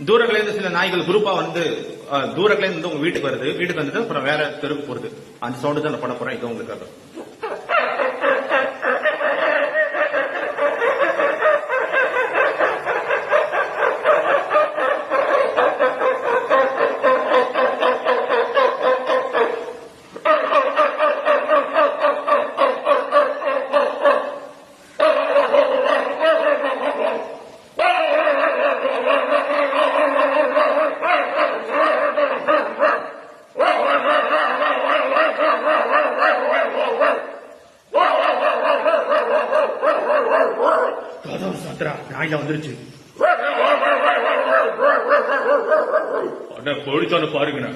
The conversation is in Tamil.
தூரத்துல இருந்து சில நாய்கள் குரூப்பா வந்து தூரத்துல இருந்து உங்க வீட்டுக்கு வருது, வீட்டுக்கு வந்துட்டு அப்புறம் வேற தெருக்கு போறது. அந்த சவுண்டு தான் நான் பண்ண போறேன். இது உங்களுக்காக. நாயில வந்துருச்சு. போயிடுச்சான்னு பாருங்க.